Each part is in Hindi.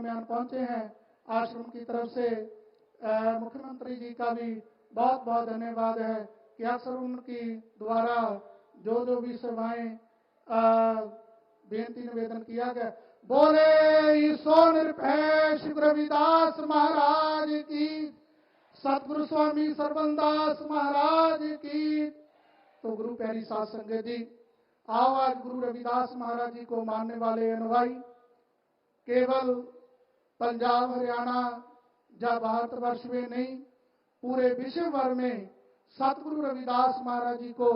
दरमियान पहुंचे हैं। आश्रम की तरफ से मुख्यमंत्री जी का भी बहुत बहुत धन्यवाद है कि अक्सर उनकी द्वारा जो भी सेवाएं बेनती निवेदन किया गया। बोले ईसो निरपेक्ष रविदास महाराज की, सतगुरु स्वामी सरबंदास महाराज की। तो गुरु प्यारी साध संगत जी, आओ आज गुरु रविदास महाराज जी को मानने वाले अनुयायी केवल पंजाब हरियाणा या भारतवर्ष में नहीं, पूरे विश्व भर में सतगुरु रविदास महाराज जी को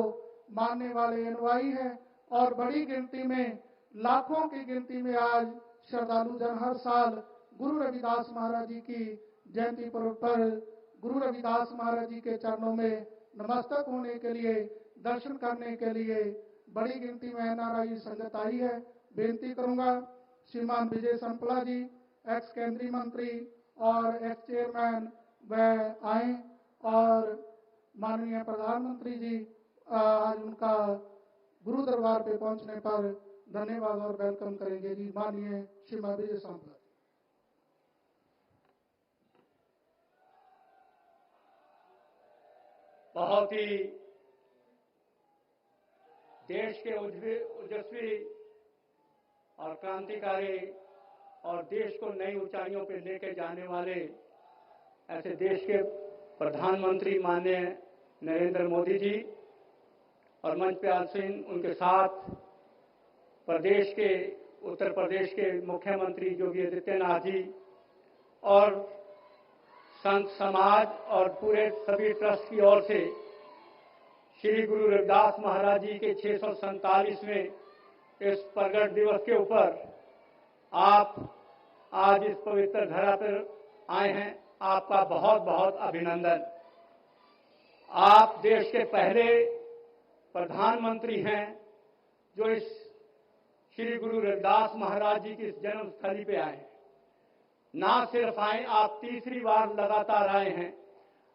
मानने वाले अनुयायी हैं। और बड़ी गिनती में, लाखों की गिनती में आज श्रद्धालु जन हर साल गुरु रविदास महाराज जी की जयंती पर्व पर गुरु रविदास महाराज जी के चरणों में नमस्तक होने के लिए, दर्शन करने के लिए बड़ी गिनती में एनआरआई संगत आई है। बेनती करूंगा श्रीमान विजय संपला जी, एक्स केंद्रीय मंत्री और एक्स चेयरमैन, वह आए और माननीय प्रधानमंत्री जी आज उनका गुरु दरबार पे पहुंचने पर धन्यवाद और वेलकम करेंगे जी। माननीय श्रीमान विजय संपला। बहुत ही देश के ओजस्वी और क्रांतिकारी और देश को नई ऊंचाइयों पर लेकर जाने वाले ऐसे देश के प्रधानमंत्री माननीय नरेंद्र मोदी जी और मंच पे आसीन उनके साथ प्रदेश के, उत्तर प्रदेश के मुख्यमंत्री योगी आदित्यनाथ जी और संत समाज और पूरे सभी ट्रस्ट की ओर से श्री गुरु रविदास महाराज जी के 647वें इस प्रगट दिवस के ऊपर आप आज इस पवित्र धरा पर आए हैं। आपका बहुत बहुत अभिनंदन। आप देश के पहले प्रधानमंत्री हैं जो इस श्री गुरु रविदास महाराज जी की इस जन्मस्थली पे आए हैं। ना सिर्फ आए, आप तीसरी बार लगातार आए हैं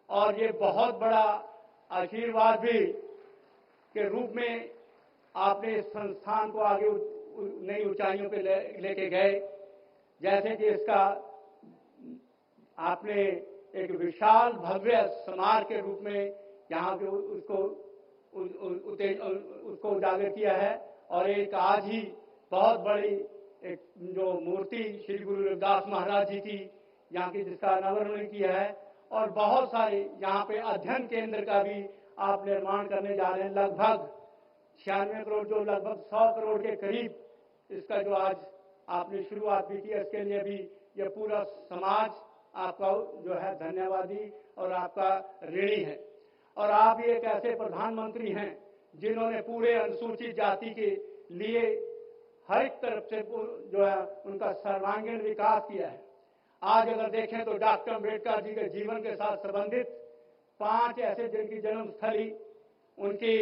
और ये बहुत बड़ा आशीर्वाद भी के रूप में आपने इस संस्थान को आगे नई ऊंचाइयों पे लेके गए। जैसे कि इसका आपने एक विशाल भव्य समारोह के रूप में यहाँ पे उसको उजागर किया है और एक आज ही बहुत बड़ी एक जो मूर्ति श्री गुरु रविदास महाराज जी की यहाँ की जिसका अनावरण किया है और बहुत सारे यहाँ पे अध्ययन केंद्र का भी आप निर्माण करने जा रहे हैं। लगभग 96 करोड़, जो लगभग 100 करोड़ के करीब इसका जो आज आपने शुरुआत भी की, इसके लिए भी यह पूरा समाज आपका जो है धन्यवादी और आपका ऋणी है। और आप एक ऐसे प्रधानमंत्री हैं जिन्होंने पूरे अनुसूचित जाति के लिए हर एक तरफ से जो है उनका सर्वांगीण विकास किया है। आज अगर देखें तो डॉक्टर अम्बेडकर जी के जीवन के साथ संबंधित 5 ऐसे जिनकी जन्मस्थली उनकी,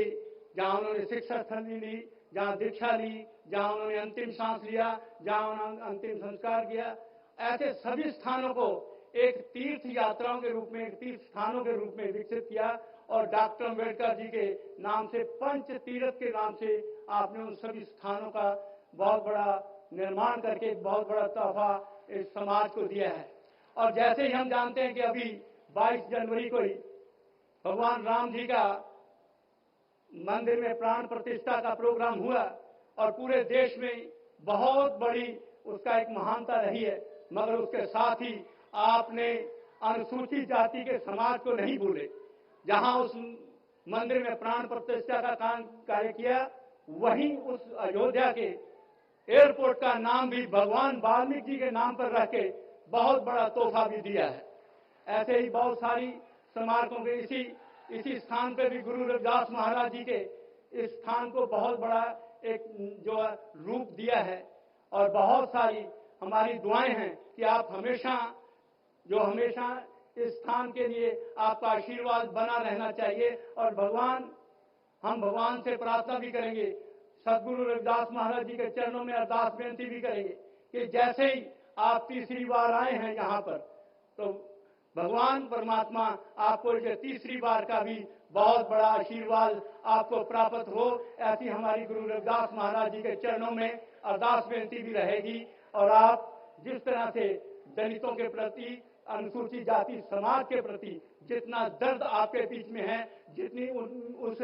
जहां उन्होंने शिक्षा स्थली ली, जहां दीक्षा ली, जहां उन्होंने अंतिम सांस लिया, जहां उन्होंने अंतिम संस्कार किया, ऐसे सभी स्थानों को एक तीर्थ यात्राओं के रूप में, एक तीर्थ स्थानों के रूप में विकसित किया और डॉक्टर अम्बेडकर जी के नाम से, पंच तीर्थ के नाम से आपने उन सभी स्थानों का बहुत बड़ा निर्माण करके एक बहुत बड़ा तोहफा इस समाज को दिया है। और जैसे ही हम जानते हैं कि अभी 22 जनवरी को ही भगवान राम जी का मंदिर में प्राण प्रतिष्ठा का प्रोग्राम हुआ और पूरे देश में बहुत बड़ी उसका एक महानता रही है, मगर उसके साथ ही आपने अनुसूचित जाति के समाज को नहीं भूले। जहां उस मंदिर में प्राण प्रतिष्ठा का कार्य किया, वहीं उस अयोध्या के एयरपोर्ट का नाम भी भगवान वाल्मीकि जी के नाम पर रख के बहुत बड़ा तोहफा भी दिया है। ऐसे ही बहुत सारी स्मारकों के इसी स्थान पे भी गुरु रविदास महाराज जी के इस स्थान को बहुत बड़ा एक जो रूप दिया है और बहुत सारी हमारी दुआएं हैं कि आप हमेशा इस स्थान के लिए आपका आशीर्वाद बना रहना चाहिए। और हम भगवान से प्रार्थना भी करेंगे, सदगुरु रविदास महाराज जी के चरणों में अरदास बेनती भी करेंगे कि जैसे ही आप तीसरी बार आए हैं यहाँ पर, तो भगवान परमात्मा आपको इसे तीसरी बार का भी बहुत बड़ा आशीर्वाद आपको प्राप्त हो। ऐसी हमारी गुरु रविदास महाराज जी के चरणों में अरदास बेनती भी रहेगी। और आप जिस तरह से दलितों के प्रति, अनुसूचित जाति समाज के प्रति जितना दर्द आपके बीच में है, जितनी उस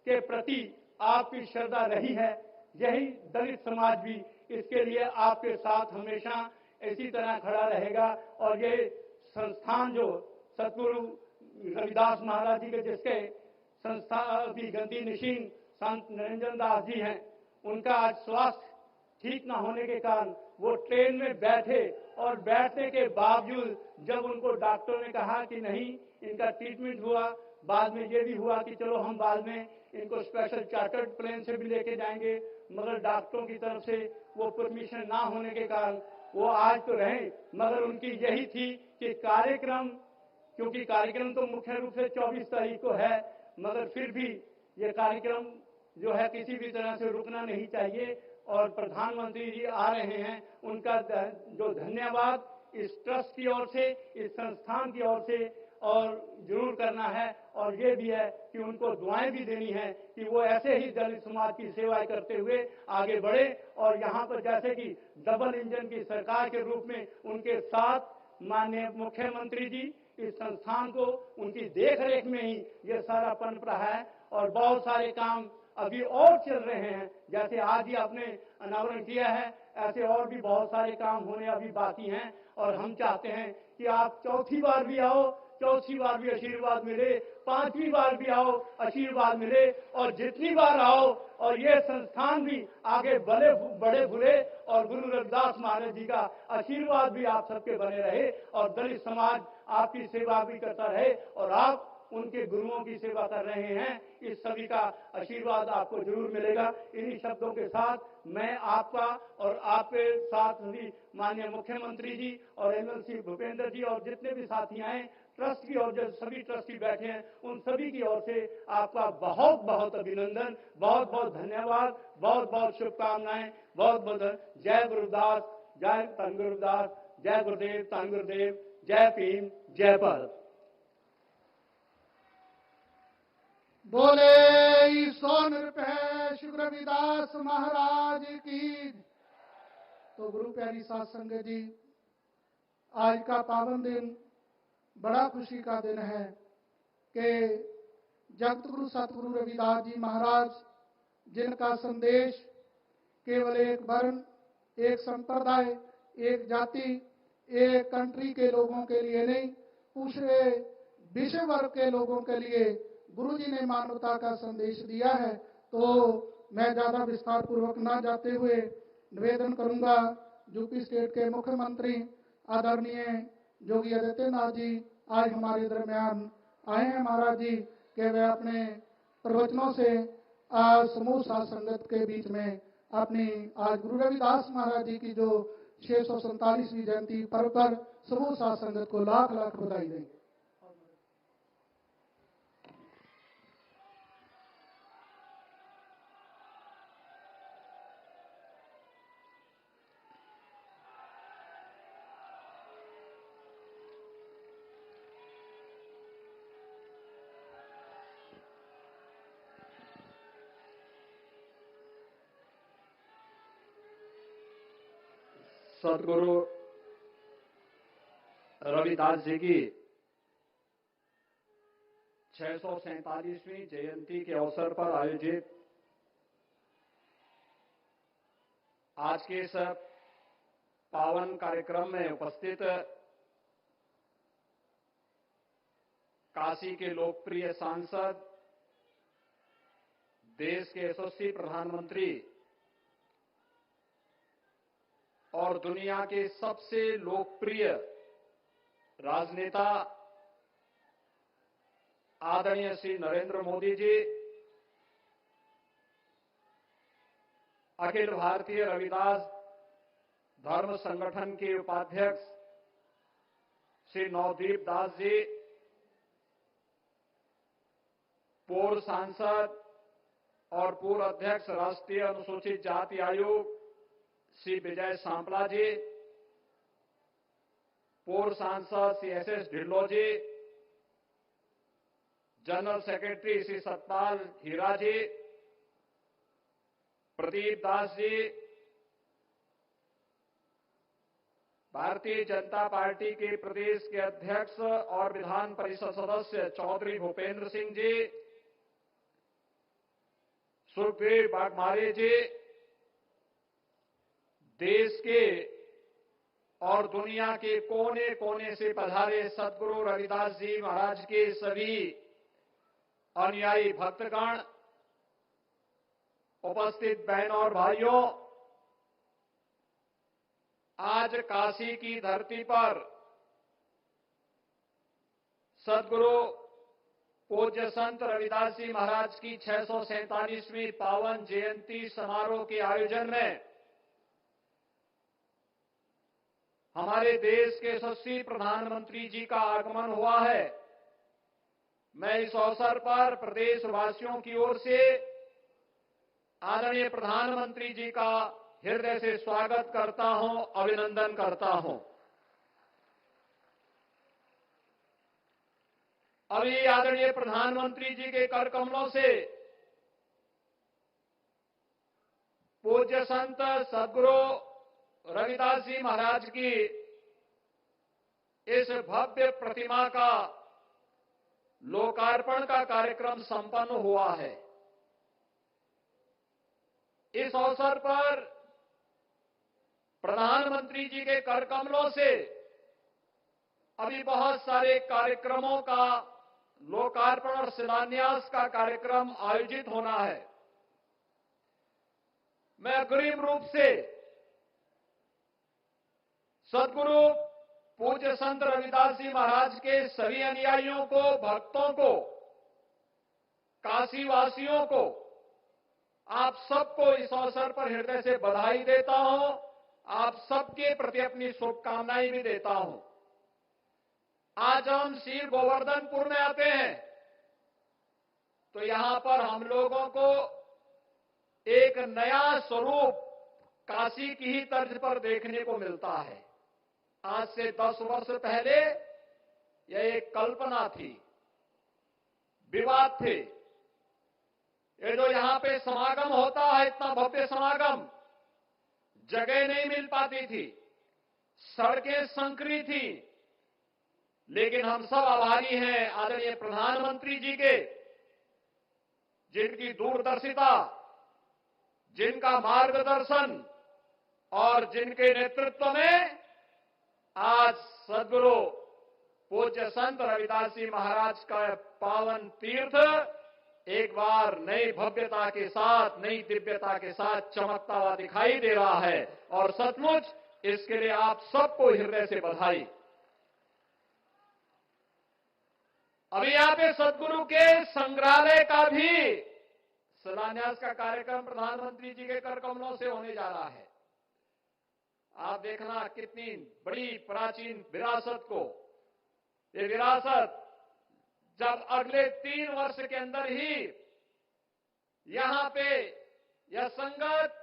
के प्रति आपकी श्रद्धा रही है, यही दलित समाज भी इसके लिए आपके साथ हमेशा इसी तरह खड़ा रहेगा। और ये संस्थान जो सतगुरु रविदास महाराज जी के, जिसके संस्था अभी गंदी निशीन संत निरंजन दास जी हैं, उनका आज स्वास्थ्य ठीक न होने के कारण वो ट्रेन में बैठे और बैठने के बावजूद जब उनको डॉक्टर ने कहा कि नहीं इनका ट्रीटमेंट हुआ, बाद में ये भी हुआ कि चलो हम बाद में इनको स्पेशल चार्टर्ड प्लेन से भी लेके जाएंगे, मगर डॉक्टरों की तरफ से वो परमिशन ना होने के कारण वो आज तो रहे, मगर उनकी यही थी कि कार्यक्रम, क्योंकि कार्यक्रम तो मुख्य रूप से 24 तारीख को है, मगर फिर भी ये कार्यक्रम जो है किसी भी तरह से रुकना नहीं चाहिए। और प्रधानमंत्री जी आ रहे हैं, उनका जो धन्यवाद इस ट्रस्ट की ओर से, इस संस्थान की ओर से और जरूर करना है। और ये भी है कि उनको दुआएं भी देनी है कि वो ऐसे ही दलित समाज की सेवाएं करते हुए आगे बढ़े। और यहाँ पर जैसे कि डबल इंजन की सरकार के रूप में उनके साथ माननीय मुख्यमंत्री जी इस संस्थान को उनकी देखरेख में ही ये सारा पनप रहा है और बहुत सारे काम अभी और चल रहे हैं। जैसे आज ही आपने अनावरण किया है, ऐसे और भी बहुत सारे काम होने अभी बाकी हैं। और हम चाहते हैं कि आप चौथी बार भी आओ, चौथी बार भी आशीर्वाद मिले, पांचवी बार भी आओ, आशीर्वाद मिले, और जितनी बार आओ और ये संस्थान भी आगे बड़े भुले और गुरु रविदास महाराज जी का आशीर्वाद भी आप सबके बने रहे और दलित समाज आपकी सेवा भी करता रहे और आप उनके गुरुओं की सेवा कर रहे हैं। इस सभी का आशीर्वाद आपको जरूर मिलेगा। इन्हीं शब्दों के साथ मैं आपका और आपके साथ भी माननीय मुख्यमंत्री जी और एमएलसी भूपेंद्र जी और जितने भी साथी आए ट्रस्ट की ओर, जो सभी ट्रस्टी बैठे हैं, उन सभी की ओर से आपका बहुत बहुत अभिनंदन, बहुत बहुत धन्यवाद, बहुत बहुत शुभकामनाएं, बहुत बहुत जय गुरुदास, जय धन गुरुदास, जय गुरुदेव, धन गुरुदेव, जय भीम, जय भारत। बोले ईश्वर निरपेक्ष रविदास महाराज की। तो गुरु प्यारी साध संगत जी, आज का पावन दिन बड़ा खुशी का दिन है कि जगत गुरु सतगुरु रविदास जी महाराज, जिनका संदेश केवल एक वर्ण, एक संप्रदाय, एक जाति, एक कंट्री के लोगों के लिए नहीं, पूरे विश्व वर्ग के लोगों के लिए गुरु जी ने मानवता का संदेश दिया है। तो मैं ज्यादा विस्तार पूर्वक ना जाते हुए निवेदन करूंगा, यूपी स्टेट के मुख्यमंत्री आदरणीय योगी आदित्यनाथ जी आज हमारे दरमियान आए हैं महाराज जी, कि वे अपने प्रवचनों से आज समूह साध संगत के बीच में अपनी आज गुरु रविदास महाराज जी की जो 647वीं जयंती पर्व पर समूह साध संगत को लाख लाख बधाई देंगे। सतगुरु रविदास जी की 647वीं जयंती के अवसर पर आयोजित आज के इस पावन कार्यक्रम में उपस्थित काशी के लोकप्रिय सांसद, देश के यशस्वी प्रधानमंत्री और दुनिया के सबसे लोकप्रिय राजनेता आदरणीय श्री नरेंद्र मोदी जी, अखिल भारतीय रविदास धर्म संगठन के उपाध्यक्ष श्री नवदीप दास जी, पूर्व सांसद और पूर्व अध्यक्ष राष्ट्रीय अनुसूचित जाति आयोग श्री विजय सांपला जी, पूर्व सांसद श्री एस.एस. ढिल्लों जी, जनरल सेक्रेटरी श्री सतपाल हीरा जी, प्रदीप दास जी, भारतीय जनता पार्टी के प्रदेश के अध्यक्ष और विधान परिषद सदस्य चौधरी भूपेंद्र सिंह जी, सुखदेव बागमारे जी, देश के और दुनिया के कोने कोने से पधारे सद्गुरु रविदास जी महाराज के सभी अनुयायी भक्तगण, उपस्थित बहनों और भाइयों, आज काशी की धरती पर सद्गुरु पूज्य संत रविदास जी महाराज की 647वीं पावन जयंती समारोह के आयोजन में हमारे देश के यशस्वी प्रधानमंत्री जी का आगमन हुआ है। मैं इस अवसर पर प्रदेशवासियों की ओर से आदरणीय प्रधानमंत्री जी का हृदय से स्वागत करता हूं, अभिनंदन करता हूं। अभी आदरणीय प्रधानमंत्री जी के कर कमलों से पूज्य संत सद्गुरु रविदास जी महाराज की इस भव्य प्रतिमा का लोकार्पण का कार्यक्रम संपन्न हुआ है। इस अवसर पर प्रधानमंत्री जी के कर कमलों से अभी बहुत सारे कार्यक्रमों का लोकार्पण और शिलान्यास का कार्यक्रम आयोजित होना है। मैं अग्रिम रूप से सद्गुरु पूज्य संत रविदास जी महाराज के सभी अनुयायियों को, भक्तों को, काशीवासियों को, आप सबको इस अवसर पर हृदय से बधाई देता हूं। आप सबके प्रति अपनी शुभकामनाएं भी देता हूं। आज हम श्री गोवर्धनपुर में आते हैं तो यहां पर हम लोगों को एक नया स्वरूप काशी की ही तर्ज पर देखने को मिलता है। आज से 10 वर्ष पहले यह एक कल्पना थी, विवाद थे। ये जो यहां पे समागम होता है, इतना भव्य समागम, जगह नहीं मिल पाती थी, सड़कें संकरी थी। लेकिन हम सब आभारी हैं आदरणीय प्रधानमंत्री जी के, जिनकी दूरदर्शिता, जिनका मार्गदर्शन और जिनके नेतृत्व में आज सद्गुरु पूज्य संत रविदास जी महाराज का पावन तीर्थ एक बार नई भव्यता के साथ, नई दिव्यता के साथ चमकता हुआ दिखाई दे रहा है। और सचमुच इसके लिए आप सबको हृदय से बधाई। अभी यहां पे सद्गुरु के संग्रहालय का भी शिलान्यास का कार्यक्रम प्रधानमंत्री जी के कर कमलों से होने जा रहा है। आप देखना कितनी बड़ी प्राचीन विरासत को, ये विरासत जब अगले 3 वर्ष के अंदर ही यहां पे यह संगत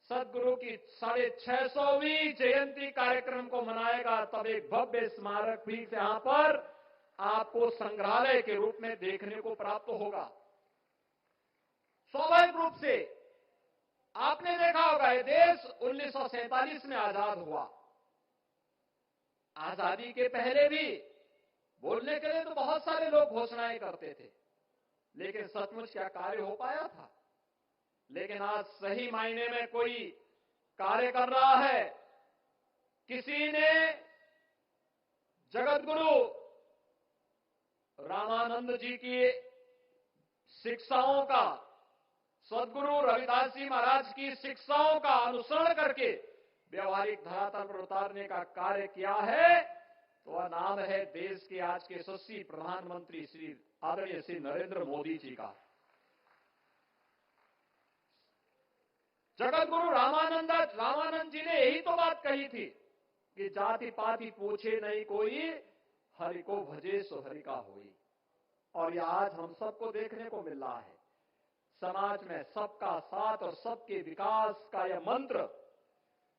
सद्गुरु की 650वीं जयंती कार्यक्रम को मनाएगा, तब एक भव्य स्मारक भी यहां पर आपको संग्रहालय के रूप में देखने को प्राप्त होगा। स्वाभाविक रूप से आपने देखा होगा, ये देश 1947 में आजाद हुआ। आजादी के पहले भी बोलने के लिए तो बहुत सारे लोग घोषणाएं करते थे, लेकिन सचमुच क्या कार्य हो पाया था? लेकिन आज सही मायने में कोई कार्य कर रहा है। किसी ने जगतगुरु रामानंद जी की शिक्षाओं का, सद्गुरु रविदास जी महाराज की शिक्षाओं का अनुसरण करके व्यवहारिक धरातल पर उतारने का कार्य किया है, तो वह नाम है देश के आज के यशस्वी प्रधानमंत्री श्री आदरणीय श्री नरेंद्र मोदी जी का। जगतगुरु रामानंद जी ने यही तो बात कही थी कि जाति पाति पूछे नहीं कोई, हरि को भजे सो हरि का होई। और यह आज हम सबको देखने को मिल रहा है। समाज में सबका साथ और सबके विकास का यह मंत्र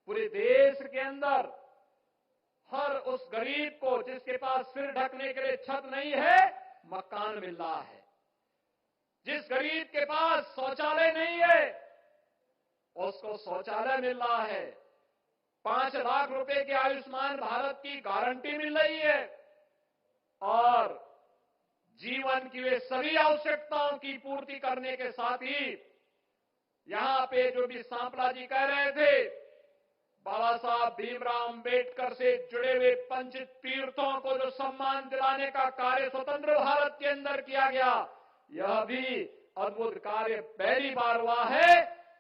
पूरे देश के अंदर हर उस गरीब को जिसके पास सिर ढकने के लिए छत नहीं है, मकान मिल रहा है। जिस गरीब के पास शौचालय नहीं है, उसको शौचालय मिल रहा है। 5 लाख रुपए की आयुष्मान भारत की गारंटी मिल रही है और जीवन की वे सभी आवश्यकताओं की पूर्ति करने के साथ ही यहां पे जो भी सांपला जी कह रहे थे, बाबा साहब भीमराव अंबेडकर से जुड़े हुए पंच तीर्थों को जो सम्मान दिलाने का कार्य स्वतंत्र भारत के अंदर किया गया, यह भी अद्भुत कार्य पहली बार हुआ है।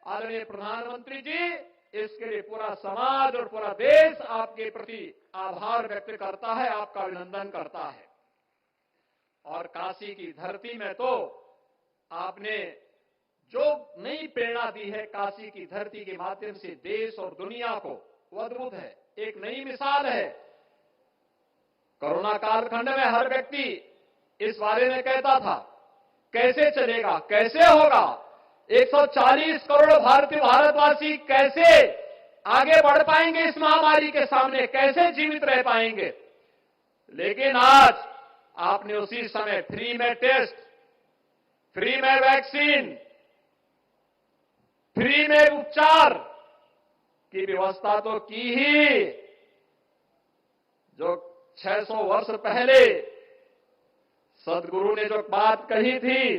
आदरणीय प्रधानमंत्री जी, इसके लिए पूरा समाज और पूरा देश आपके प्रति आभार व्यक्त करता है, आपका अभिनंदन करता है। और काशी की धरती में तो आपने जो नई प्रेरणा दी है काशी की धरती के माध्यम से देश और दुनिया को, वो अद्भुत है, एक नई मिसाल है। कोरोना कालखंड में हर व्यक्ति इस बारे में कहता था कैसे चलेगा, कैसे होगा, 140 करोड़ भारतवासी कैसे आगे बढ़ पाएंगे इस महामारी के सामने, कैसे जीवित रह पाएंगे। लेकिन आज आपने उसी समय फ्री में टेस्ट, फ्री में वैक्सीन, फ्री में उपचार की व्यवस्था तो की ही। जो 600 वर्ष पहले सदगुरु ने जो बात कही थी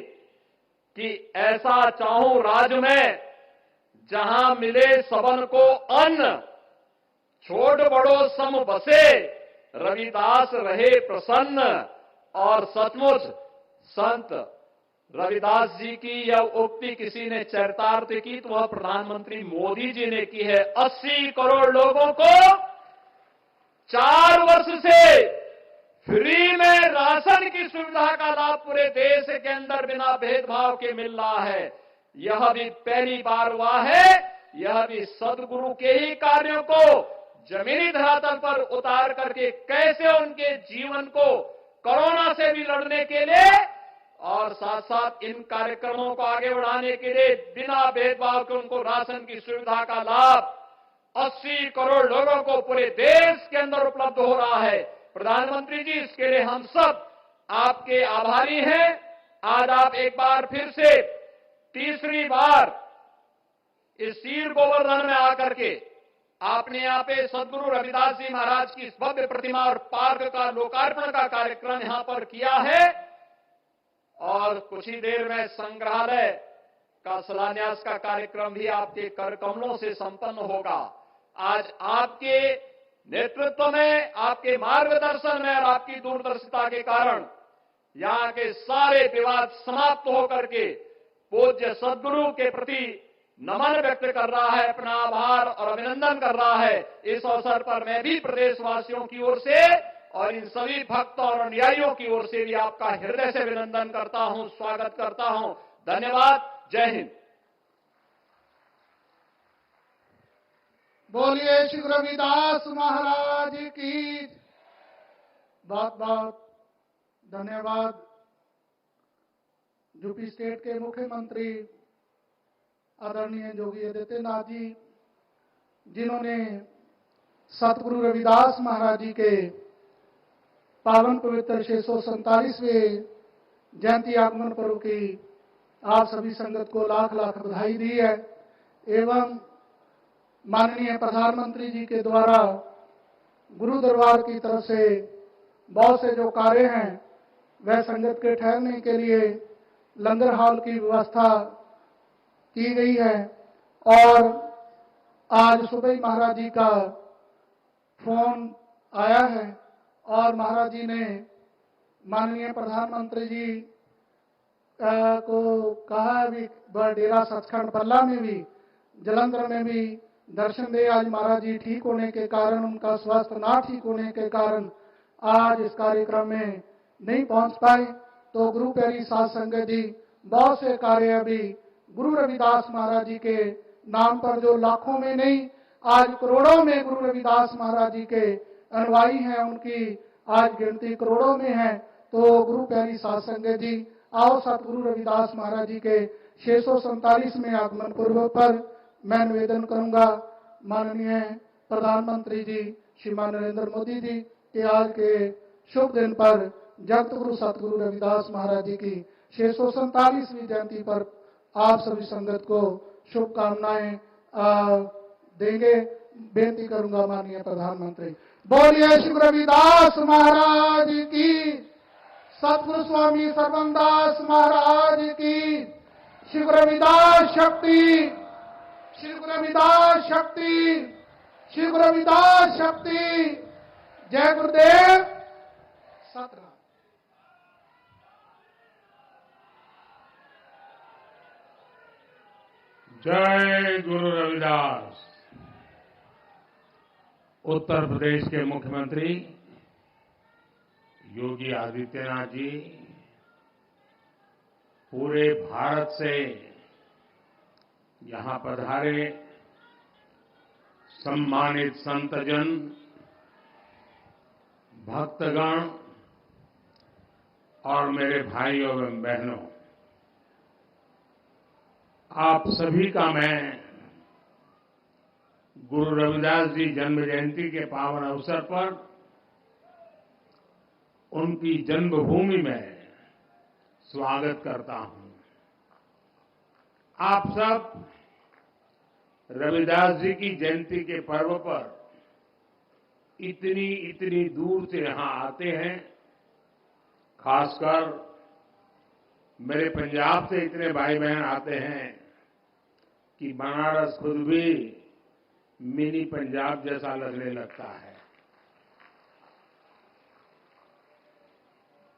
कि ऐसा चाहूं राज में जहां मिले सबन को अन्न, छोट बड़ो सम बसे, रविदास रहे प्रसन्न। और सचमुच संत रविदास जी की यह उक्ति किसी ने चरितार्थ की तो वह प्रधानमंत्री मोदी जी ने की है। 80 करोड़ लोगों को 4 वर्ष से फ्री में राशन की सुविधा का लाभ पूरे देश के अंदर बिना भेदभाव के मिल रहा है। यह भी पहली बार हुआ है। यह भी सदगुरु के ही कार्यों को जमीनी धरातल पर उतार करके कैसे उनके जीवन को कोरोना से भी लड़ने के लिए और साथ साथ इन कार्यक्रमों को आगे बढ़ाने के लिए बिना भेदभाव के उनको राशन की सुविधा का लाभ 80 करोड़ लोगों को पूरे देश के अंदर उपलब्ध हो रहा है। प्रधानमंत्री जी, इसके लिए हम सब आपके आभारी हैं। आज आप एक बार फिर से तीसरी बार इस सीर गोवर्धन में आकर के आपने यहाँ पे सदगुरु रविदास जी महाराज की इस भव्य प्रतिमा और पार्क का लोकार्पण का कार्यक्रम यहाँ पर किया है और कुछ ही देर में संग्रहालय का शिलान्यास का कार्यक्रम भी आपके कर कमलों से संपन्न होगा। आज आपके नेतृत्व में, आपके मार्गदर्शन में और आपकी दूरदर्शिता के कारण यहाँ के सारे विवाद समाप्त होकर के पूज्य सदगुरु के प्रति नमन व्यक्त कर रहा है, अपना आभार और अभिनंदन कर रहा है। इस अवसर पर मैं भी प्रदेशवासियों की ओर से और इन सभी भक्तों और अनुयायियों की ओर से भी आपका हृदय से अभिनंदन करता हूं, स्वागत करता हूं। धन्यवाद। जय हिंद। बोलिए श्री रविदास महाराज की। बहुत बहुत धन्यवाद यूपी स्टेट के मुख्यमंत्री आदरणीय योगी आदित्यनाथ जी, जिन्होंने सतगुरु रविदास महाराज जी के पावन पवित्र 647वें जयंती आगमन पर्व की आप सभी संगत को लाख लाख बधाई दी है। एवं माननीय प्रधानमंत्री जी के द्वारा गुरु दरबार की तरफ से बहुत से जो कार्य हैं वह संगत के ठहरने के लिए लंगर हॉल की व्यवस्था की गई है। और आज सुबह ही महाराज जी का फोन आया है और महाराज जी ने माननीय प्रधानमंत्री जी को कहा भी डेरा सचखंड बल्ला में भी, जलंधर में भी दर्शन दे। आज महाराज जी ठीक होने के कारण, उनका स्वास्थ्य ना ठीक होने के कारण आज इस कार्यक्रम में नहीं पहुंच पाए। तो गुरु प्यारी साध संगत जी, बहुत से कार्य अभी गुरु रविदास महाराज जी के नाम पर जो लाखों में नहीं आज करोड़ों में गुरु रविदास महाराज जी के अनुयायी हैं, उनकी आज गिनती करोड़ों में है। तो गुरु प्यारी साध संगत जी, आओ सतगुरु रविदास महाराज जी के 647वें आगमन पर्व पर मैं निवेदन करूंगा माननीय प्रधानमंत्री जी श्रीमान नरेंद्र मोदी जी के आज के शुभ दिन पर जगत गुरु सतगुरु रविदास महाराज जी की 647वीं जयंती पर आप सभी संगत को शुभकामनाएं देंगे। बेनती करूंगा माननीय प्रधानमंत्री। बोलिए श्री गुरु रविदास महाराज की, सतगुरु स्वामी सर्वदास महाराज की, श्री गुरु रविदास शक्ति, श्री गुरु रविदास शक्ति, श्री गुरु रविदास शक्ति। जय गुरुदेव। सतनाम। जय गुरु रविदास। उत्तर प्रदेश के मुख्यमंत्री योगी आदित्यनाथ जी, पूरे भारत से यहां पधारे सम्मानित संतजन, भक्तगण और मेरे भाइयों एवं बहनों, आप सभी का मैं गुरु रविदास जी जन्म जयंती के पावन अवसर पर उनकी जन्मभूमि में स्वागत करता हूं। आप सब रविदास जी की जयंती के पर्व पर इतनी दूर से यहां आते हैं। खासकर मेरे पंजाब से इतने भाई बहन आते हैं कि बनारस खुद भी मिनी पंजाब जैसा लगने लगता है।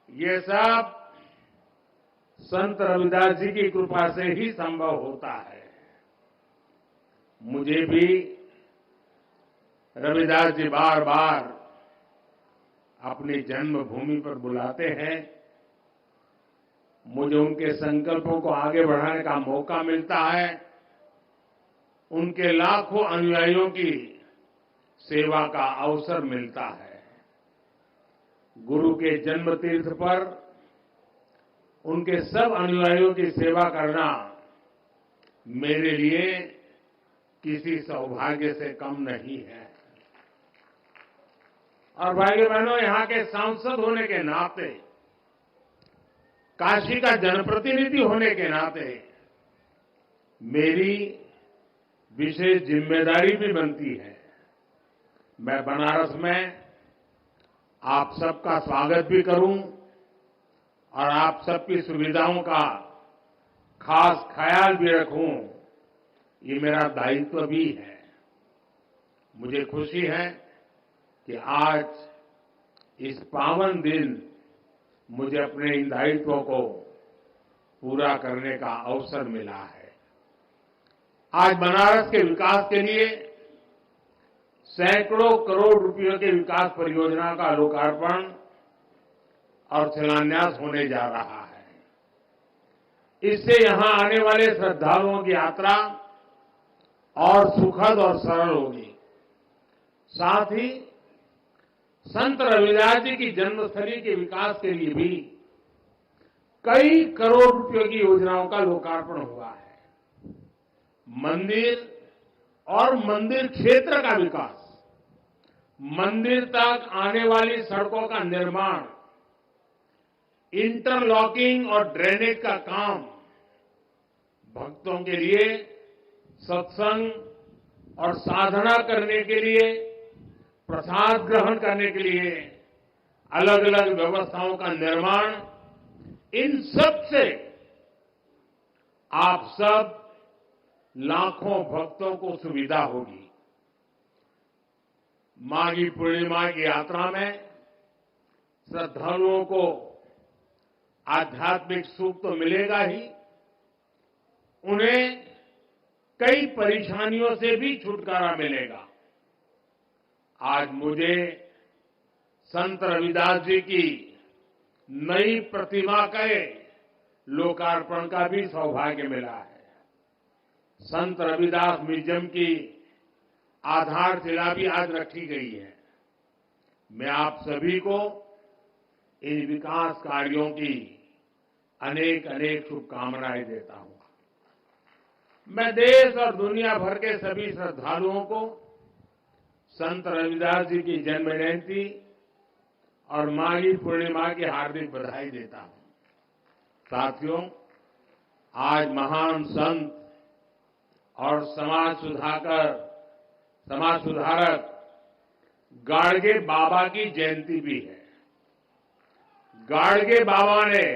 ये सब संत रविदास जी की कृपा से ही संभव होता है। मुझे भी रविदास जी बार बार अपनी जन्मभूमि पर बुलाते हैं। मुझे उनके संकल्पों को आगे बढ़ाने का मौका मिलता है। उनके लाखों अनुयायियों की सेवा का अवसर मिलता है। गुरु के जन्म तीर्थ पर उनके सब अनुयायियों की सेवा करना मेरे लिए किसी सौभाग्य से कम नहीं है। और भाइयों बहनों, यहां के सांसद होने के नाते, काशी का जनप्रतिनिधि होने के नाते मेरी विशेष जिम्मेदारी भी बनती है। मैं बनारस में आप सबका स्वागत भी करूं और आप सबकी सुविधाओं का खास ख्याल भी रखूं, ये मेरा दायित्व भी है। मुझे खुशी है कि आज इस पावन दिन मुझे अपने इन दायित्वों को पूरा करने का अवसर मिला है। आज बनारस के विकास के लिए सैकड़ों करोड़ रुपयों के विकास परियोजना का लोकार्पण और शिलान्यास होने जा रहा है। इससे यहां आने वाले श्रद्धालुओं की यात्रा और सुखद और सरल होगी। साथ ही संत रविदास जी की जन्मस्थली के विकास के लिए भी कई करोड़ रुपयों की योजनाओं का लोकार्पण हुआ है। मंदिर और मंदिर क्षेत्र का विकास, मंदिर तक आने वाली सड़कों का निर्माण, इंटरलॉकिंग और ड्रेनेज का काम, भक्तों के लिए सत्संग और साधना करने के लिए, प्रसाद ग्रहण करने के लिए अलग अलग व्यवस्थाओं का निर्माण, इन सब से आप सब लाखों भक्तों को सुविधा होगी। माघी पूर्णिमा की यात्रा में श्रद्धालुओं को आध्यात्मिक सुख तो मिलेगा ही, उन्हें कई परेशानियों से भी छुटकारा मिलेगा। आज मुझे संत रविदास जी की नई प्रतिमा के लोकार्पण का भी सौभाग्य मिला है। संत रविदास म्यूजियम की आधारशिला भी आज रखी गई है। मैं आप सभी को इन विकास कार्यों की अनेक अनेक शुभकामनाएं देता हूं। मैं देश और दुनिया भर के सभी श्रद्धालुओं को संत रविदास जी की जन्म जयंती और माघी पूर्णिमा की हार्दिक बधाई देता हूं। साथियों, आज महान संत और समाज सुधाकर समाज सुधारक गाडगे बाबा की जयंती भी है। गाडगे बाबा ने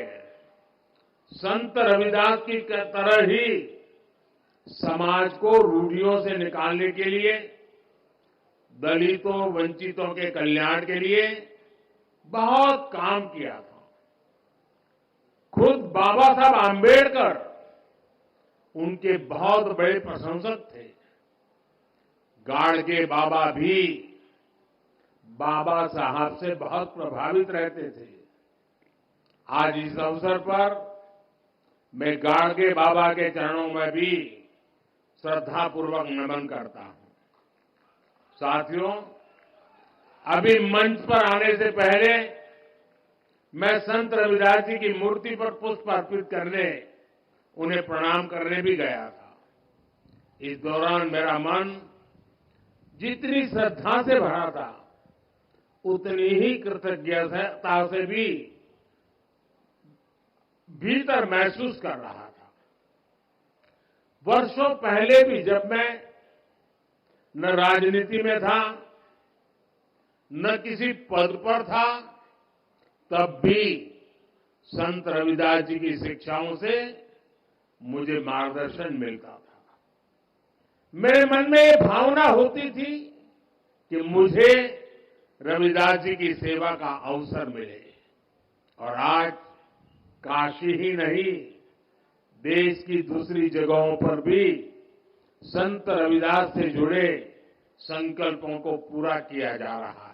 संत रविदास की तरह ही समाज को रूढ़ियों से निकालने के लिए, दलितों वंचितों के कल्याण के लिए बहुत काम किया था। खुद बाबा साहब आंबेडकर उनके बहुत बड़े प्रशंसक थे। गाडगे बाबा भी बाबा साहब से बहुत प्रभावित रहते थे। आज इस अवसर पर मैं गाडगे बाबा के चरणों में भी श्रद्धापूर्वक नमन करता हूं। साथियों, अभी मंच पर आने से पहले मैं संत रविदास जी की मूर्ति पर पुष्प अर्पित करने, उन्हें प्रणाम करने भी गया था। इस दौरान मेरा मन जितनी श्रद्धा से भरा था, उतनी ही कृतज्ञता से भी भीतर महसूस कर रहा था। वर्षों पहले भी जब मैं न राजनीति में था, न किसी पद पर था, तब भी संत रविदास जी की शिक्षाओं से मुझे मार्गदर्शन मिलता था। मेरे मन में ये भावना होती थी कि मुझे रविदास जी की सेवा का अवसर मिले। और आज काशी ही नहीं, देश की दूसरी जगहों पर भी संत रविदास से जुड़े संकल्पों को पूरा किया जा रहा है।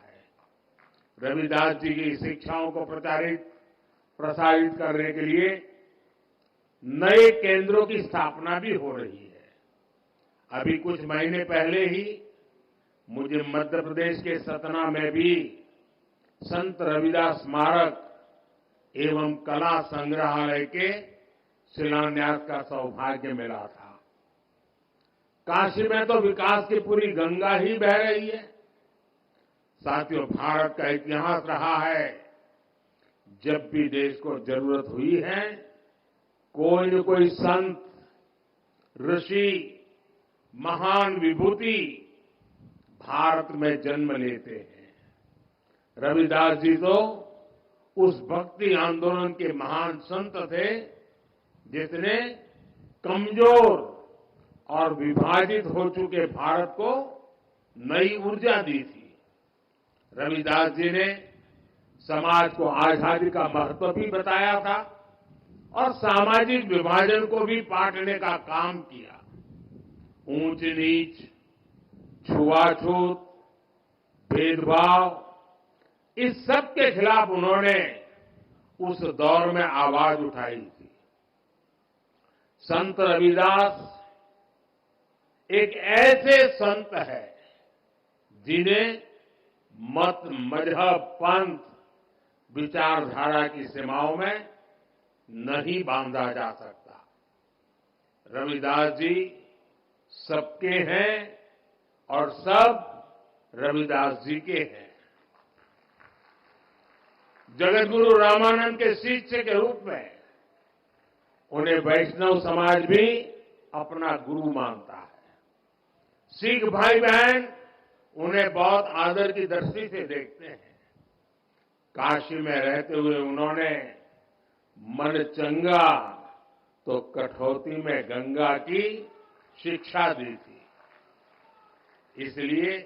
रविदास जी की शिक्षाओं को प्रसारित करने के लिए नए केंद्रों की स्थापना भी हो रही है। अभी कुछ महीने पहले ही मुझे मध्य प्रदेश के सतना में भी संत रविदास स्मारक एवं कला संग्रहालय के शिलान्यास का सौभाग्य मिला था। काशी में तो विकास की पूरी गंगा ही बह रही है। साथियों, भारत का इतिहास रहा है, जब भी देश को जरूरत हुई है, कोई न कोई संत, ऋषि, महान विभूति भारत में जन्म लेते हैं। रविदास जी तो उस भक्ति आंदोलन के महान संत थे जिसने कमजोर और विभाजित हो चुके भारत को नई ऊर्जा दी थी। रविदास जी ने समाज को आजादी का महत्व भी बताया था और सामाजिक विभाजन को भी पाटने का काम किया। ऊंच नीच, छुआछूत, भेदभाव, इस सब के खिलाफ उन्होंने उस दौर में आवाज उठाई थी। संत रविदास एक ऐसे संत है जिन्हें मत, मजहब, पंथ, विचारधारा की सीमाओं में नहीं बांधा जा सकता। रविदास जी सबके हैं और सब रविदास जी के हैं। जगतगुरु रामानंद के शिष्य के रूप में उन्हें वैष्णव समाज भी अपना गुरु मानता है। सिख भाई बहन उन्हें बहुत आदर की दृष्टि से देखते हैं। काशी में रहते हुए उन्होंने मन चंगा तो कठौती में गंगा की शिक्षा दी थी। इसलिए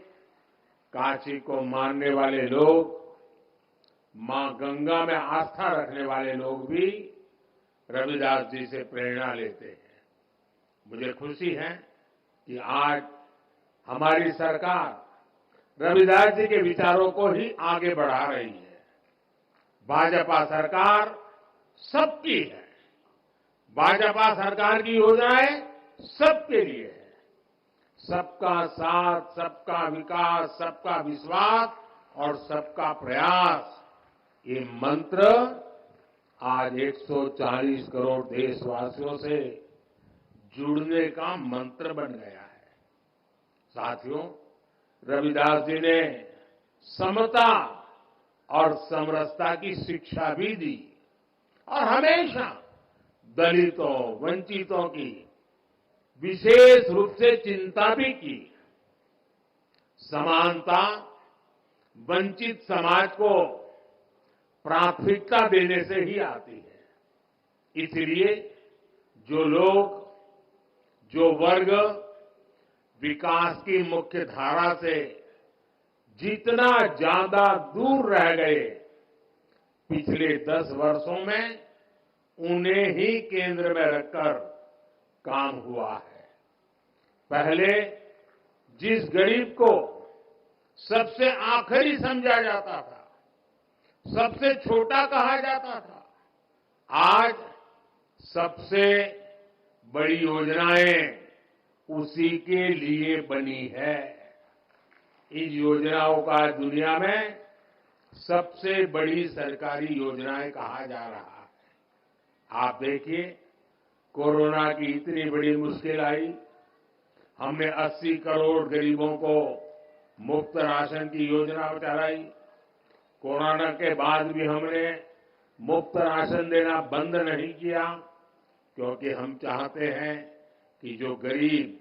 काशी को मानने वाले लोग, मां गंगा में आस्था रखने वाले लोग भी रविदास जी से प्रेरणा लेते हैं। मुझे खुशी है कि आज हमारी सरकार रविदास जी के विचारों को ही आगे बढ़ा रही है। भाजपा सरकार सबकी है। भाजपा सरकार की योजनाएं सबके लिए है। सबका साथ, सबका विकास, सबका विश्वास और सबका प्रयास, ये मंत्र आज 140 करोड़ देशवासियों से जुड़ने का मंत्र बन गया है। साथियों, रविदास जी ने समता और समरसता की शिक्षा भी दी और हमेशा दलितों, वंचितों की विशेष रूप से चिंता भी की। समानता, वंचित समाज को प्राथमिकता देने से ही आती है। इसलिए जो लोग, जो वर्ग विकास की मुख्य धारा से जितना ज्यादा दूर रह गए, पिछले 10 वर्षों में उन्हें ही केंद्र में रखकर काम हुआ है। पहले जिस गरीब को सबसे आखिरी समझा जाता था, सबसे छोटा कहा जाता था, आज सबसे बड़ी योजनाएं उसी के लिए बनी है। इन योजनाओं का दुनिया में सबसे बड़ी सरकारी योजनाएं कहा जा रहा है। आप देखिए, कोरोना की इतनी बड़ी मुश्किल आई, हमने 80 करोड़ गरीबों को मुफ्त राशन की योजना चलाई। कोरोना के बाद भी हमने मुफ्त राशन देना बंद नहीं किया, क्योंकि हम चाहते हैं कि जो गरीब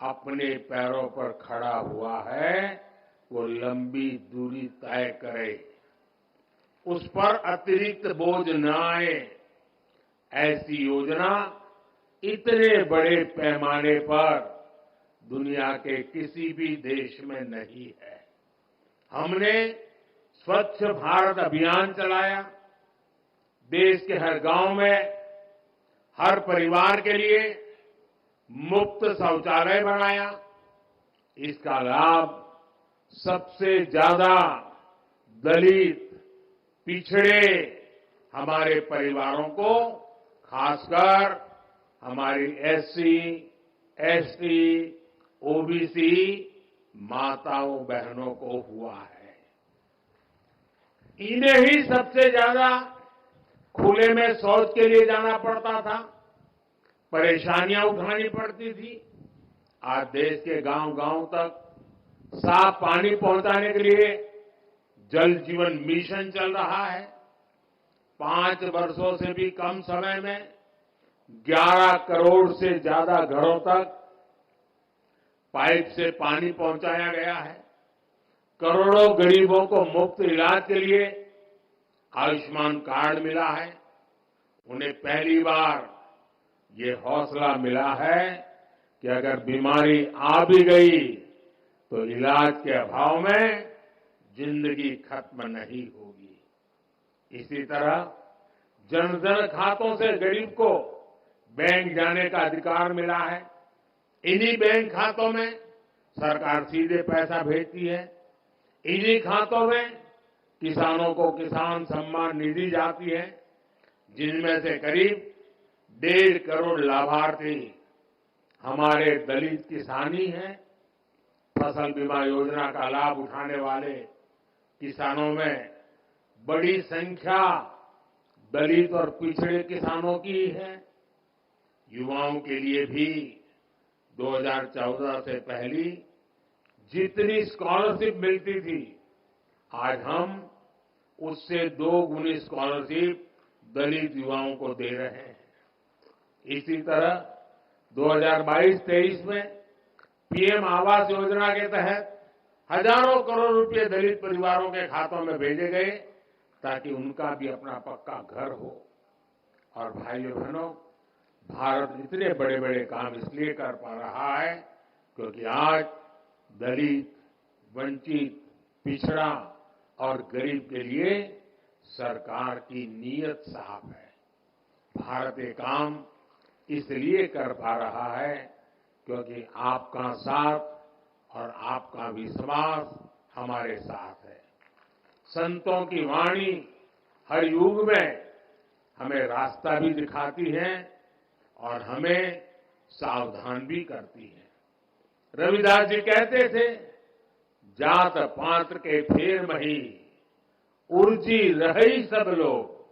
अपने पैरों पर खड़ा हुआ है वो लंबी दूरी तय करे, उस पर अतिरिक्त बोझ न आए। ऐसी योजना इतने बड़े पैमाने पर दुनिया के किसी भी देश में नहीं है। हमने स्वच्छ भारत अभियान चलाया, देश के हर गांव में हर परिवार के लिए मुफ्त शौचालय बनाया। इसका लाभ सबसे ज्यादा दलित, पिछड़े हमारे परिवारों को, खासकर हमारी एससी, एसटी, ओबीसी माताओं बहनों को हुआ है। इन्हें ही सबसे ज्यादा खुले में शौच के लिए जाना पड़ता था, परेशानियां उठानी पड़ती थी। आज देश के गांव-गांव तक साफ पानी पहुंचाने के लिए जल जीवन मिशन चल रहा है। 5 वर्षों से भी कम समय में 11 करोड़ से ज्यादा घरों तक पाइप से पानी पहुंचाया गया है। करोड़ों गरीबों को मुफ्त इलाज के लिए आयुष्मान कार्ड मिला है। उन्हें पहली बार ये हौसला मिला है कि अगर बीमारी आ भी गई तो इलाज के अभाव में जिंदगी खत्म नहीं होगी। इसी तरह जन-धन खातों से गरीब को बैंक जाने का अधिकार मिला है। इन्हीं बैंक खातों में सरकार सीधे पैसा भेजती है। इन्हीं खातों में किसानों को किसान सम्मान निधि जाती है, जिनमें से करीब 1.5 करोड़ लाभार्थी हमारे दलित किसानी हैं। फसल बीमा योजना का लाभ उठाने वाले किसानों में बड़ी संख्या दलित और पिछड़े किसानों की है। युवाओं के लिए भी 2014 से पहली जितनी स्कॉलरशिप मिलती थी, आज हम उससे 2 गुनी स्कॉलरशिप दलित युवाओं को दे रहे हैं। इसी तरह 2022-23 में पीएम आवास योजना के तहत हजारों करोड़ रुपए दलित परिवारों के खातों में भेजे गए, ताकि उनका भी अपना पक्का घर हो। और भाइयों बहनों, भारत इतने बड़े बड़े काम इसलिए कर पा रहा है क्योंकि आज दलित, वंचित, पिछड़ा और गरीब के लिए सरकार की नीयत साफ है। भारत ये काम इसलिए कर पा रहा है क्योंकि आपका साथ और आपका विश्वास हमारे साथ है। संतों की वाणी हर युग में हमें रास्ता भी दिखाती है और हमें सावधान भी करती है। रविदास जी कहते थे, जात पात्र के फेर मही, उर्जी रही सब लोग,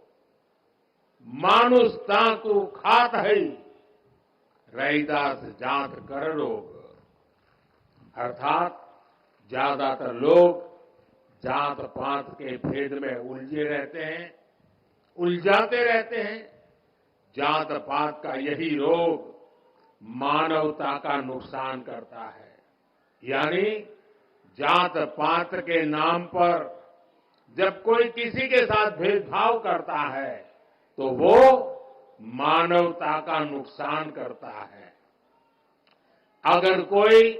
मानुष ताकू खात है, रैदास जात कर लोग। अर्थात ज्यादातर लोग जात पात के भेद में उलझे रहते हैं, उलझाते रहते हैं। जात पात का यही रोग मानवता का नुकसान करता है। यानी जात पात के नाम पर जब कोई किसी के साथ भेदभाव करता है तो वो मानवता का नुकसान करता है। अगर कोई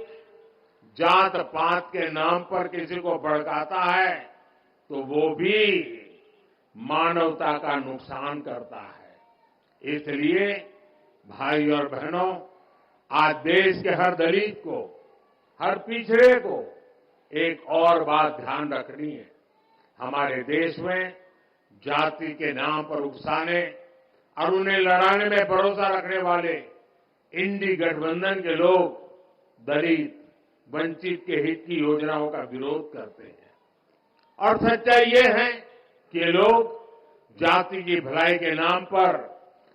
जात पात के नाम पर किसी को भड़काता है तो वो भी मानवता का नुकसान करता है। इसलिए भाई और बहनों, आज देश के हर दलित को, हर पिछड़े को एक और बात ध्यान रखनी है। हमारे देश में जाति के नाम पर उकसाने और उन्हें लड़ाने में भरोसा रखने वाले इंडी गठबंधन के लोग दलित, वंचित के हित की योजनाओं का विरोध करते हैं। और सच्चाई ये है कि ये लोग जाति की भलाई के नाम पर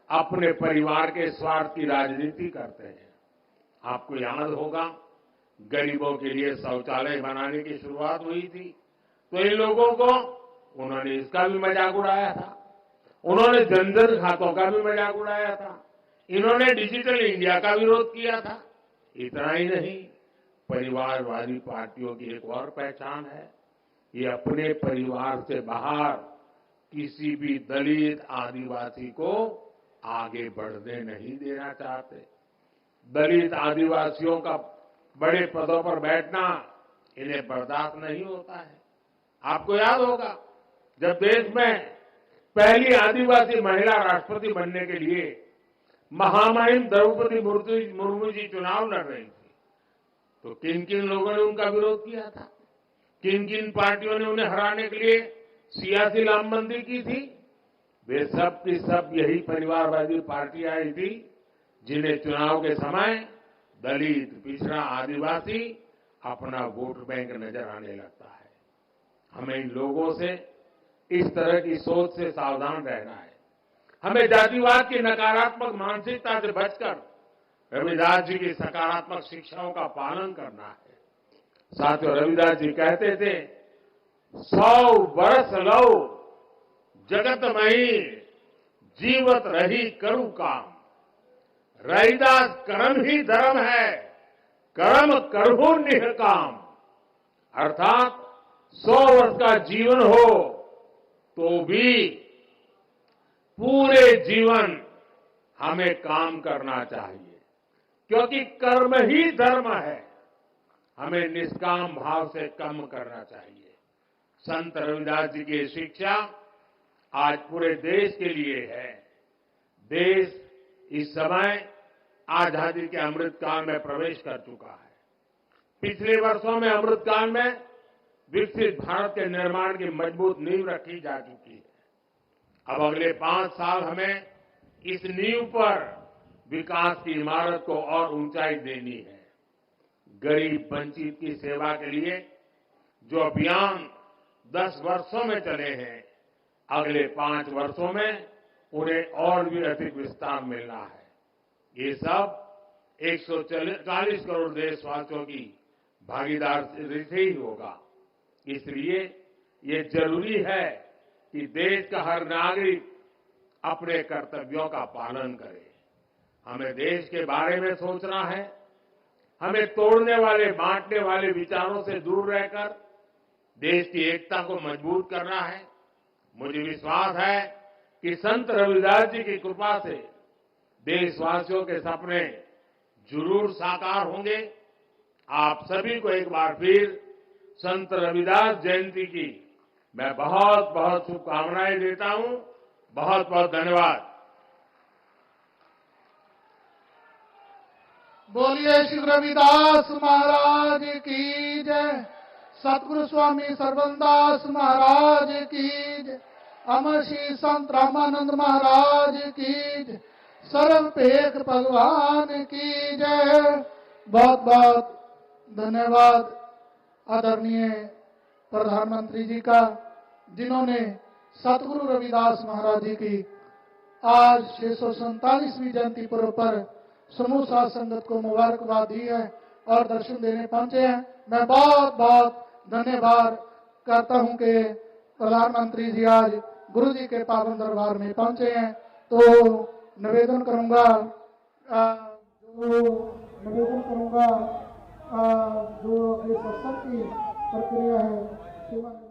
अपने परिवार के स्वार्थ की राजनीति करते हैं। आपको याद होगा, गरीबों के लिए शौचालय बनाने की शुरुआत हुई थी तो इन लोगों को उन्होंने इसका भी मजाक उड़ाया था। उन्होंने जनधन खातों का भी मजाक उड़ाया था। इन्होंने डिजिटल इंडिया का विरोध किया था। इतना ही नहीं, परिवारवादी पार्टियों की एक और पहचान है, ये अपने परिवार से बाहर किसी भी दलित, आदिवासी को आगे बढ़ने नहीं देना चाहते। दलित, आदिवासियों का बड़े पदों पर बैठना इन्हें बर्दाश्त नहीं होता है। आपको याद होगा, जब देश में पहली आदिवासी महिला राष्ट्रपति बनने के लिए महामहिम द्रौपदी मुर्मू जी चुनाव लड़ रही थी तो किन किन लोगों ने उनका विरोध किया था? किन किन पार्टियों ने उन्हें हराने के लिए सियासी लामबंदी की थी? वे सब की सब यही परिवारवादी पार्टियां आई थी जिन्हें चुनाव के समय दलित, पिछड़ा, आदिवासी अपना वोट बैंक नजर आने लगता है। हमें इन लोगों से, इस तरह की सोच से सावधान रहना है। हमें जातिवाद की नकारात्मक मानसिकता से बचकर रविदास जी की सकारात्मक शिक्षाओं का पालन करना है। साथियों, रविदास जी कहते थे, 100 बरस लो जगत मही, जीवत रही करूं काम। रविदास कर्म ही धर्म है, कर्म करहु निष्काम। अर्थात 100 वर्ष का जीवन हो तो भी पूरे जीवन हमें काम करना चाहिए, क्योंकि कर्म ही धर्म है। हमें निष्काम भाव से कर्म करना चाहिए। संत रविदास जी की शिक्षा आज पूरे देश के लिए है। देश इस समय आजादी के अमृतकाल में प्रवेश कर चुका है। पिछले वर्षों में अमृतकाल में विकसित भारत के निर्माण की मजबूत नींव रखी जा चुकी है। अब अगले 5 साल हमें इस नींव पर विकास की इमारत को और ऊंचाई देनी है। गरीब, वंचित की सेवा के लिए जो अभियान 10 वर्षों में चले हैं, अगले 5 वर्षों में उन्हें और भी अधिक विस्तार मिलना है। ये सब 140 करोड़ देशवासियों की भागीदारी से ही होगा। इसलिए ये जरूरी है कि देश का हर नागरिक अपने कर्तव्यों का पालन करे। हमें देश के बारे में सोचना है। हमें तोड़ने वाले, बांटने वाले विचारों से दूर रहकर देश की एकता को मजबूत करना है। मुझे विश्वास है कि संत रविदास जी की कृपा से देशवासियों के सपने जरूर साकार होंगे। आप सभी को एक बार फिर संत रविदास जयंती की मैं बहुत बहुत शुभकामनाएं देता हूं। बहुत बहुत धन्यवाद। बोलिए श्री रविदास महाराज की जय। सतगुरु स्वामी सर्वदास महाराज की जय। अमर श्री संत रामानंद महाराज की जय। सर्वपेख भगवान की जय। बहुत बहुत धन्यवाद आदरणीय प्रधानमंत्री जी का, जिन्होंने सतगुरु रविदास महाराज जी की आज 647वीं जयंती पर्व पर समूह साध संगत को मुबारकबाद दी है और दर्शन देने पहुंचे हैं। मैं बहुत बहुत धन्यवाद करता हूं कि प्रधानमंत्री जी आज गुरु जी के पावन दरबार में पहुंचे हैं। तो निवेदन करूंगा जो अपने सत्संग की प्रक्रिया है।